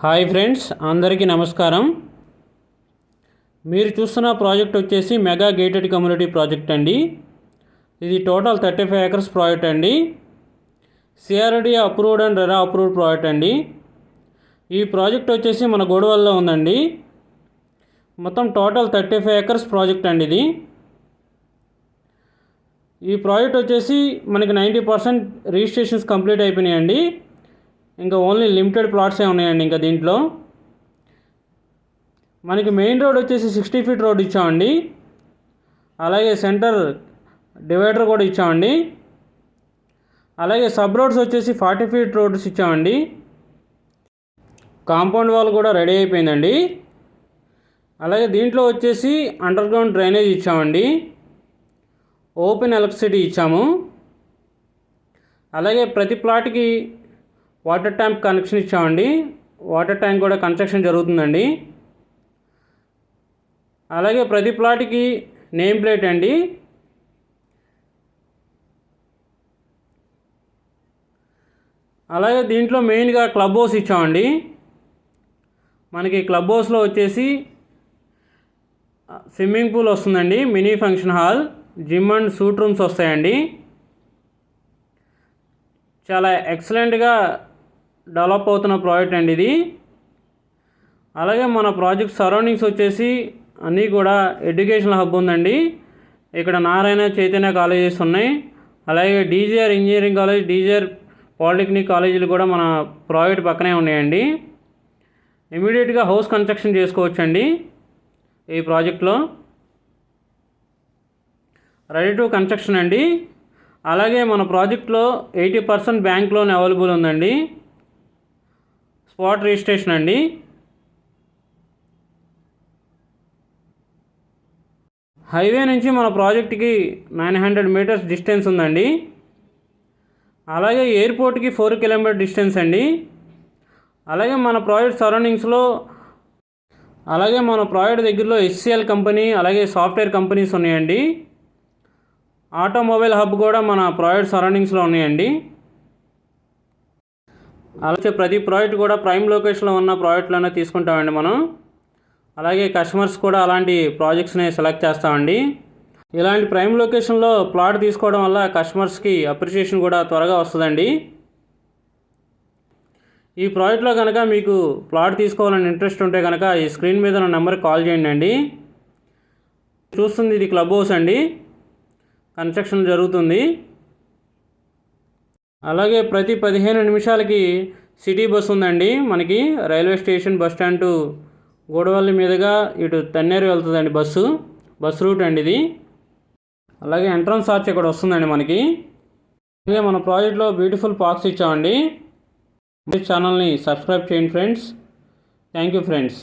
Hi friends, అందరికీ నమస్కారం. మీరు చూస్తున్న ప్రాజెక్ట్ వచ్చేసి మెగా గేటెడ్ కమ్యూనిటీ ప్రాజెక్ట్ అండి. ఇది టోటల్ 35 acres ప్రాజెక్ట్ అండి. CRD approved and RERA approved project అండి. ఈ ప్రాజెక్ట్ వచ్చేసి మన గోడవల్లో ఉందండి. మొత్తం టోటల్ 35 acres ప్రాజెక్ట్ అండి ఇది. ఈ ప్రాజెక్ట్ వచ్చేసి మనకి 90% రిజిస్ట్రేషన్స్ కంప్లీట్ అయిపోయినాయండి. ఇంకా ఓన్లీ లిమిటెడ్ ప్లాట్సే ఉన్నాయండి. ఇంకా దీంట్లో మనకి మెయిన్ రోడ్ వచ్చేసి 60 feet రోడ్ ఇచ్చామండి. అలాగే సెంటర్ డివైడర్ కూడా ఇచ్చామండి. అలాగే సబ్ రోడ్స్ వచ్చేసి 40 feet రోడ్స్ ఇచ్చామండి. కాంపౌండ్ వాల్ కూడా రెడీ అయిపోయిందండి. అలాగే దీంట్లో వచ్చేసి అండర్ గ్రౌండ్ డ్రైనేజ్ ఇచ్చామండి. ఓపెన్ ఎలక్ట్రిసిటీ ఇచ్చాము. అలాగే ప్రతి ప్లాట్కి వాటర్ ట్యాంక్ కనెక్షన్ ఇచ్చామండి. వాటర్ ట్యాంక్ కూడా కన్స్ట్రక్షన్ జరుగుతుందండి. అలాగే ప్రతి ప్లాట్కి నేమ్ ప్లేట్ అండి. అలాగే దీంట్లో మెయిన్గా క్లబ్ హౌస్ ఇచ్చామండి. మనకి క్లబ్ హౌస్లో వచ్చేసి స్విమ్మింగ్ పూల్ వస్తుందండి, mini function hall, gym and suit rooms వస్తాయండి. చాలా ఎక్సలెంట్గా డెవలప్ అవుతున్న ప్రాజెక్ట్ అండి ఇది. అలాగే మన ప్రాజెక్ట్ సరౌండింగ్స్ వచ్చేసి అన్నీ కూడా ఎడ్యుకేషనల్ హబ్ ఉందండి. ఇక్కడ నారాయణ చైతన్య కాలేజెస్ ఉన్నాయి. అలాగే DGR engineering college, DGR polytechnic కాలేజీలు కూడా మన ప్రాజెక్ట్ పక్కనే ఉన్నాయండి. ఇమీడియట్గా హౌస్ కన్స్ట్రక్షన్ చేసుకోవచ్చండి. ఈ ప్రాజెక్ట్లో రెడీ టు కన్స్ట్రక్షన్ అండి. అలాగే మన ప్రాజెక్ట్లో 80% బ్యాంక్ లోన్ అవైలబుల్ ఉందండి. స్పాట్ రిజిస్ట్రేషన్ అండి. హైవే నుంచి మన ప్రాజెక్ట్కి 900 meters డిస్టెన్స్ ఉందండి. అలాగే ఎయిర్పోర్ట్కి 4 kilometer డిస్టెన్స్ అండి. అలాగే మన ప్రాజెక్ట్ సరౌండింగ్స్లో అలాగే మన ప్రాజెక్ట్ దగ్గరలో HCL కంపెనీ, అలాగే సాఫ్ట్వేర్ కంపెనీస్ ఉన్నాయండి. ఆటోమొబైల్ హబ్ కూడా మన ప్రాజెక్ట్ సరౌండింగ్స్లో ఉన్నాయండి. అలాగే ప్రతి ప్రాజెక్ట్ కూడా ప్రైమ్ లొకేషన్లో ఉన్న ప్రాజెక్టులోనే తీసుకుంటామండి మనం. అలాగే కస్టమర్స్ కూడా అలాంటి ప్రాజెక్ట్స్ని సెలెక్ట్ చేస్తామండి. ఇలాంటి ప్రైమ్ లొకేషన్లో ప్లాట్ తీసుకోవడం వల్ల కస్టమర్స్కి అప్రిషియేషన్ కూడా త్వరగా వస్తుందండి. ఈ ప్రాజెక్ట్లో కనుక మీకు ప్లాట్ తీసుకోవాలని ఇంట్రెస్ట్ ఉంటే కనుక ఈ స్క్రీన్ మీద ఉన్న నెంబర్కి కాల్ చేయండి అండి. చూస్తుంది ఇది క్లబ్ హౌస్ అండి. కన్స్ట్రక్షన్ జరుగుతుంది. అలాగే ప్రతి 15 నిమిషాలకి సిటీ బస్ ఉందండి. మనకి railway station bus stand to Gudavalli మీదుగా ఇటు తన్నేరు వెళ్తుందండి బస్ రూట్ అండి ఇది. అలాగే ఎంట్రన్స్ ఆర్చ్ ఇక్కడ వస్తుందండి మనకి. అలాగే మన ప్రాజెక్ట్లో బ్యూటిఫుల్ పార్క్స్ ఇచ్చామండి. ఛానల్ని సబ్స్క్రైబ్ చేయండి ఫ్రెండ్స్. Thank you friends.